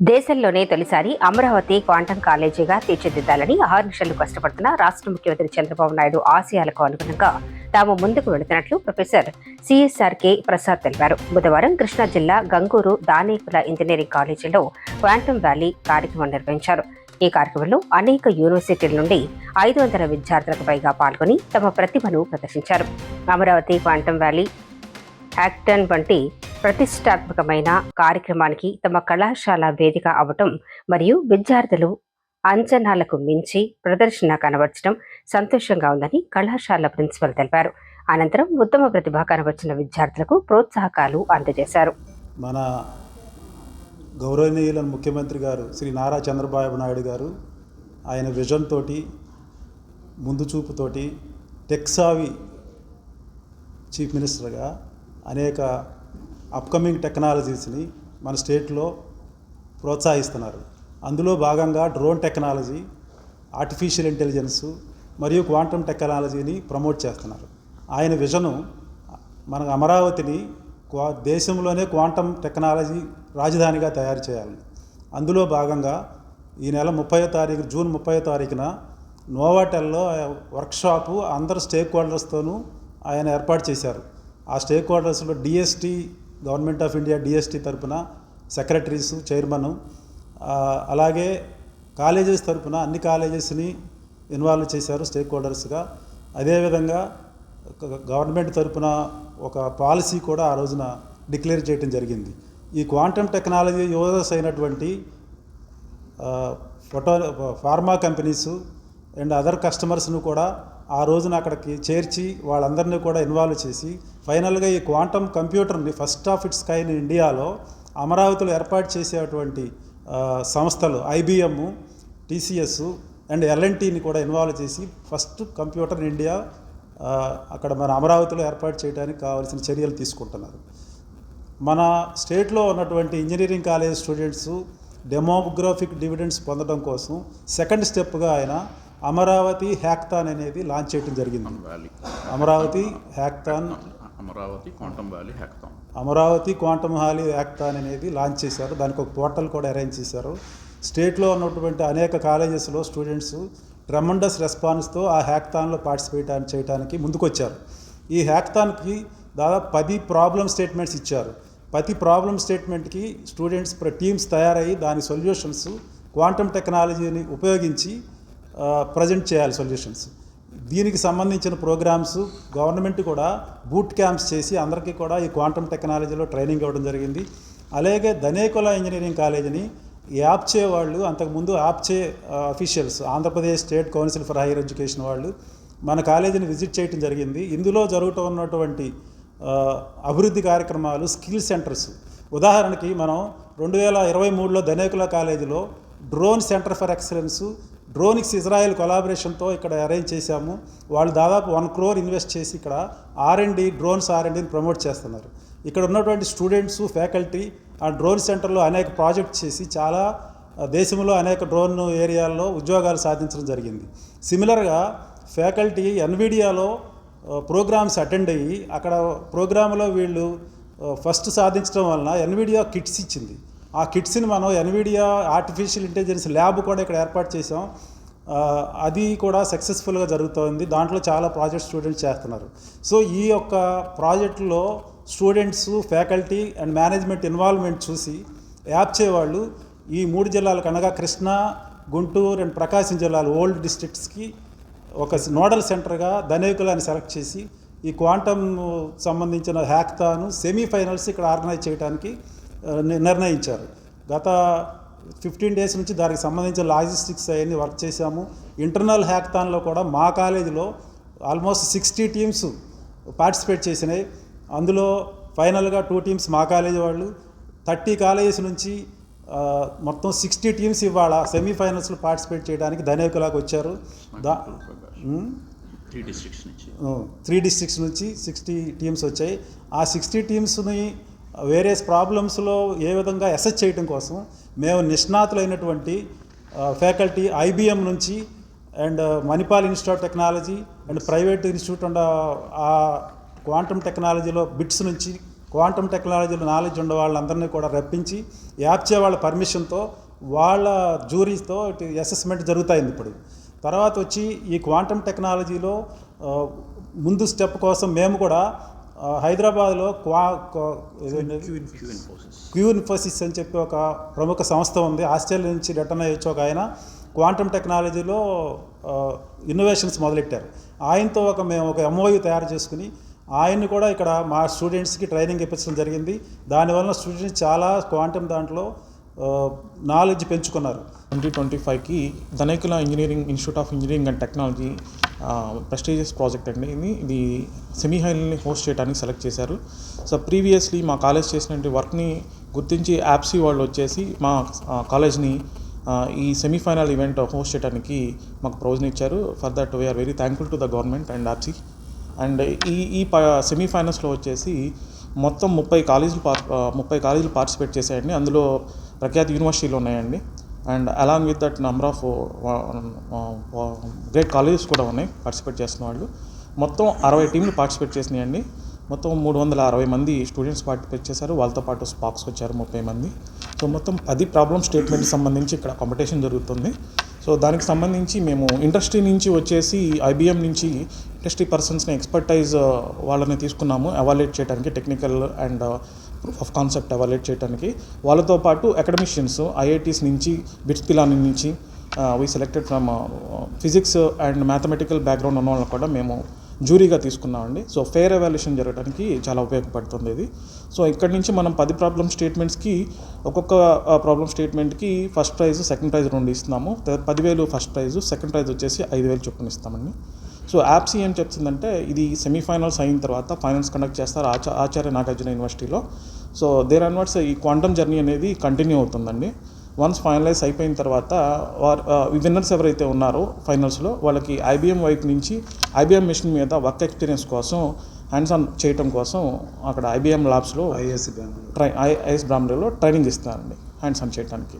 దేశంలోనే తొలిసారి అమరావతి క్వాంటం కాలేజీగా తీర్చిదిద్దాలని ఆహర్నిశలు కష్టపడుతున్న రాష్ట్ర ముఖ్యమంత్రి చంద్రబాబు నాయుడు ఆశయాలకు అనుగుణంగా తాము ముందుకు వెళుతున్నట్లు ప్రొఫెసర్ సిఎస్ఆర్కే ప్రసాద్ తెలిపారు. బుధవారం కృష్ణా జిల్లా గంగూరు దానేకుల ఇంజనీరింగ్ కాలేజీలో క్వాంటం వ్యాలీ కార్యక్రమం నిర్వహించారు. ఈ కార్యక్రమంలో అనేక యూనివర్సిటీల నుండి 500 విద్యార్థులకు పైగా పాల్గొని తమ ప్రతిభను ప్రదర్శించారు. అమరావతి క్వాంటం వ్యాలీ హ్యాక్టన్ వంటి ప్రతిష్టాత్మకమైన కార్యక్రమానికి తమ కళాశాల వేదిక అవ్వటం మరియు విద్యార్థులు అంచనాలకు మించి ప్రదర్శన కనబర్చడం సంతోషంగా ఉందని కళాశాల ప్రిన్సిపల్ తెలిపారు. అనంతరం ఉత్తమ ప్రతిభ కనబర్చిన విద్యార్థులకు ప్రోత్సాహకాలు అందజేశారు. మన గౌరవనీయుల ముఖ్యమంత్రి గారు శ్రీ నారా చంద్రబాబు నాయుడు గారు ఆయన విజన్ తోటి ముందు చూపుతోటి టెక్సావి చీఫ్ మినిస్టర్గా అనేక అప్కమింగ్ టెక్నాలజీస్ని మన స్టేట్లో ప్రోత్సహిస్తున్నారు. అందులో భాగంగా డ్రోన్ టెక్నాలజీ, ఆర్టిఫిషియల్ ఇంటెలిజెన్స్ మరియు క్వాంటమ్ టెక్నాలజీని ప్రమోట్ చేస్తున్నారు. ఆయన విజను మన అమరావతిని దేశంలోనే క్వాంటమ్ టెక్నాలజీ రాజధానిగా తయారు చేయాలి. అందులో భాగంగా ఈ నెల జూన్ 30వ తారీఖున నోవాటెల్లో వర్క్షాపు అందరు స్టేక్ హోల్డర్స్తోనూ ఆయన ఏర్పాటు చేశారు. ఆ స్టేక్ హోల్డర్స్లో DST, government of India DST తరపున సెక్రటరీసు, చైర్మన్, అలాగే కాలేజెస్ తరపున అన్ని కాలేజెస్ని ఇన్వాల్వ్ చేశారు స్టేక్ హోల్డర్స్గా. అదేవిధంగా గవర్నమెంట్ తరపున ఒక పాలసీ కూడా ఆ రోజున డిక్లేర్ చేయడం జరిగింది. ఈ క్వాంటమ్ టెక్నాలజీ యూజర్స్ అయినటువంటి ఫార్మా కంపెనీసు అండ్ అదర్ కస్టమర్స్ను కూడా ఆ రోజున అక్కడికి చేర్చి వాళ్ళందరినీ కూడా ఇన్వాల్వ్ చేసి ఫైనల్గా ఈ క్వాంటమ్ కంప్యూటర్ని ఫస్ట్ ఆఫ్ ఇట్స్ కైండ్ ఇండియాలో అమరావతిలో ఏర్పాటు చేసేటువంటి సంస్థలు ఐబిఎం, టీసీఎస్ అండ్ ఎల్ఎన్టీని కూడా ఇన్వాల్వ్ చేసి ఫస్ట్ కంప్యూటర్ ఇన్ ఇండియా అక్కడ మన అమరావతిలో ఏర్పాటు చేయడానికి కావాల్సిన చర్యలు తీసుకుంటున్నారు. మన స్టేట్లో ఉన్నటువంటి engineering college students demographic dividends పొందడం కోసం సెకండ్ స్టెప్గా ఆయన అమరావతి హ్యాక్థాన్ అనేది లాంచ్ చేయడం జరిగింది. అమరావతి క్వాంటమ్ వ్యాలీ హ్యాక్థాన్ అనేది లాంచ్ చేశారు. దానికి ఒక పోర్టల్ కూడా అరేంజ్ చేశారు. స్టేట్లో ఉన్నటువంటి అనేక కాలేజెస్లో స్టూడెంట్స్ ట్రెమండస్ రెస్పాన్స్తో ఆ హ్యాక్థాన్లో పార్టిసిపేట్ చేయడానికి ముందుకొచ్చారు. ఈ హ్యాక్థాన్కి దాదాపు 10 ప్రాబ్లమ్ స్టేట్మెంట్స్ ఇచ్చారు. ప్రతి ప్రాబ్లమ్ స్టేట్మెంట్కి స్టూడెంట్స్ టీమ్స్ తయారయ్యి దాని సొల్యూషన్స్ క్వాంటమ్ టెక్నాలజీని ఉపయోగించి ప్రజెంట్ చేయాలి సొల్యూషన్స్. దీనికి సంబంధించిన ప్రోగ్రామ్స్ గవర్నమెంట్ కూడా బూట్ క్యాంప్స్ చేసి అందరికీ కూడా ఈ క్వాంటమ్ టెక్నాలజీలో ట్రైనింగ్ ఇవ్వడం జరిగింది. అలాగే దనేకుల ఇంజనీరింగ్ కాలేజీని యాప్చే వాళ్ళు, అంతకుముందు యాప్చే officials, Andhra Pradesh state council for higher education వాళ్ళు మన కాలేజీని విజిట్ చేయడం జరిగింది. ఇందులో జరుగుతూ ఉన్నటువంటి అభివృద్ధి కార్యక్రమాలు, స్కిల్ సెంటర్స్, ఉదాహరణకి మనం 2023లో దనేకుల కాలేజీలో drone centre for excellence, Dronix Israel కొలాబరేషన్తో ఇక్కడ అరేంజ్ చేశాము. వాళ్ళు దాదాపు 1 crore ఇన్వెస్ట్ చేసి ఇక్కడ డ్రోన్స్ ఆర్ఎండ్ని ప్రమోట్ చేస్తున్నారు. ఇక్కడ ఉన్నటువంటి స్టూడెంట్స్, ఫ్యాకల్టీ ఆ డ్రోన్ సెంటర్లో అనేక ప్రాజెక్ట్స్ చేసి చాలా దేశంలో అనేక డ్రోన్ ఏరియాల్లో ఉద్యోగాలు సాధించడం జరిగింది. సిమిలర్గా ఫ్యాకల్టీ ఎన్విడియాలో ప్రోగ్రామ్స్ అటెండ్ అయ్యి అక్కడ ప్రోగ్రాంలో వీళ్ళు ఫస్ట్ సాధించడం వలన ఎన్విడియా కిట్స్ ఇచ్చింది. ఆ కిట్స్ని మనం ఎన్విడియా ఆర్టిఫిషియల్ ఇంటెలిజెన్స్ ల్యాబ్ కూడా ఇక్కడ ఏర్పాటు చేసాం. అది కూడా సక్సెస్ఫుల్గా జరుగుతోంది. దాంట్లో చాలా ప్రాజెక్ట్ స్టూడెంట్స్ చేస్తున్నారు. సో ఈ యొక్క ప్రాజెక్టులో students, faculty and management involvement చూసి యాప్చే వాళ్ళు ఈ 3 జిల్లాలకు అనగా కృష్ణా, గుంటూరు అండ్ ప్రకాశం జిల్లాలు ఓల్డ్ డిస్ట్రిక్ట్స్కి ఒక నోడల్ సెంటర్గా దనేకులాన్ని సెలెక్ట్ చేసి ఈ క్వాంటమ్ సంబంధించిన హ్యాక్థాన్ సెమీఫైనల్స్ ఇక్కడ ఆర్గనైజ్ చేయడానికి నిర్ణయించారు. గత 15 days నుంచి దానికి సంబంధించిన లాజిస్టిక్స్ అవన్నీ వర్క్ చేశాము. ఇంటర్నల్ హ్యాక్థాన్లో కూడా మా కాలేజీలో ఆల్మోస్ట్ 60 teams పార్టిసిపేట్ చేసినాయి. అందులో ఫైనల్గా 2 teams మా కాలేజీ వాళ్ళు, 30 colleges నుంచి మొత్తం 60 teams ఇవాళ సెమీఫైనల్స్లో పార్టిసిపేట్ చేయడానికి దనేకులాకు వచ్చారు. 3 districts నుంచి 60 teams వచ్చాయి. ఆ 60 teamsని వేరియస్ ప్రాబ్లమ్స్లో ఏ విధంగా అసెస్ చేయడం కోసం మేము నిష్ణాతులైనటువంటి ఫ్యాకల్టీ ఐబిఎం నుంచి and Manipal institute of technology and private institute and ఆ క్వాంటమ్ టెక్నాలజీలో బిట్స్ నుంచి క్వాంటమ్ టెక్నాలజీలో నాలెడ్జ్ ఉన్న వాళ్ళందరినీ కూడా రప్పించి యాప్చే వాళ్ళ పర్మిషన్తో వాళ్ళ జ్యూరీస్తో అసెస్మెంట్ జరుగుతాయింది ఇప్పుడు. తర్వాత వచ్చి ఈ క్వాంటమ్ టెక్నాలజీలో ముందు స్టెప్ కోసం మేము కూడా హైదరాబాద్లో క్యూ ఇన్ఫోసిస్ అని చెప్పి ఒక ప్రముఖ సంస్థ ఉంది. ఆస్ట్రేలియా నుంచి రిటర్న్ అయ్యొచ్చు ఒక ఆయన క్వాంటమ్ టెక్నాలజీలో ఇన్నోవేషన్స్ మొదలెట్టారు. ఆయనతో మేము ఒక MOU తయారు చేసుకుని ఆయన్ని కూడా ఇక్కడ మా స్టూడెంట్స్కి ట్రైనింగ్ ఇప్పించడం జరిగింది. దానివల్ల స్టూడెంట్స్ చాలా క్వాంటమ్ దాంట్లో నాలెడ్జ్ పెంచుకున్నారు. 2025కి Dhanekula engineering institute of engineering and technology prestigious project అండి. ఇది సెమీ హైల్ని హోస్ట్ చేయడానికి సెలెక్ట్ చేశారు. సో ప్రీవియస్లీ మా కాలేజ్ చేసినటువంటి వర్క్ని గుర్తించి యాప్సీ వాళ్ళు వచ్చేసి మా కాలేజ్ని ఈ సెమీఫైనల్ ఈవెంట్ హోస్ట్ చేయడానికి మాకు ప్రొవిజన్ ఇచ్చారు. For that we are very thankful to the government and APSCHE. అండ్ ఈ సెమీఫైనల్స్లో వచ్చేసి మొత్తం 30 కాలేజీలు పార్టిసిపేట్ చేశాయండి. అందులో ప్రఖ్యాతి యూనివర్సిటీలు ఉన్నాయండి. And along with that number of great colleges కూడా ఉన్నాయి పార్టిసిపేట్ చేస్తున్న వాళ్ళు. మొత్తం 60 టీంలు పార్టిసిపేట్ చేసినాయండి. మొత్తం 360 మంది స్టూడెంట్స్ పార్టిసిపేట్ చేశారు. వాళ్ళతో పాటు స్పాక్స్ వచ్చారు 30 మంది. సో మొత్తం 10 ప్రాబ్లమ్ స్టేట్మెంట్కి సంబంధించి ఇక్కడ కాంపిటీషన్ జరుగుతుంది. సో దానికి సంబంధించి మేము ఇండస్ట్రీ నుంచి వచ్చేసి IBM నుంచి ఇండస్ట్రీ పర్సన్స్ని ఎక్స్పర్టైజ్ వాళ్ళని తీసుకున్నాము ఎవాల్యుయేట్ చేయడానికి, technical and proof of concept evaluate చేయడానికి. వాళ్ళతో పాటు అకాడమిషియన్స్ IITs నుంచి, బిట్స్ పిలాని నుంచి we selected from physics and mathematical background ఉన్న వాళ్ళని కూడా మేము జ్యూరీగా తీసుకున్నామండి. సో ఫెయిర్ ఎవాల్యుయేషన్ జరగడానికి చాలా ఉపయోగపడుతుంది ఇది. సో ఇక్కడి నుంచి మనం 10 ప్రాబ్లమ్ స్టేట్మెంట్స్కి ఒక్కొక్క ప్రాబ్లమ్ స్టేట్మెంట్కి ఫస్ట్ ప్రైజ్, సెకండ్ ప్రైజ్ 2 ఇస్తున్నాము. 10,000 ఫస్ట్ ప్రైజ్, సెకండ్ ప్రైజ్ వచ్చేసి 5,000 చొప్పున ఇస్తామండి. సో యాప్సీ ఏం చెప్తుందంటే ఇది సెమీఫైనల్స్ అయిన తర్వాత ఫైనల్స్ కండక్ట్ చేస్తారు ఆచార్య నాగార్జున యూనివర్సిటీలో. సో దేర్ అన్వర్డ్స్ ఈ క్వాంటమ్ జర్నీ అనేది కంటిన్యూ అవుతుందండి. వన్స్ ఫైనలైజ్ అయిపోయిన తర్వాత విన్నర్స్ ఎవరైతే ఉన్నారో ఫైనల్స్లో వాళ్ళకి IBM వైపు నుంచి IBM మిషన్ మీద వర్క్ ఎక్స్పీరియన్స్ కోసం హ్యాండ్స్ ఆన్ చేయటం కోసం అక్కడ IBM ల్యాబ్స్లో IIS బ్రాంబ్రేలో ట్రైనింగ్ ఇస్తారండి హ్యాండ్స్ ఆన్ చేయడానికి.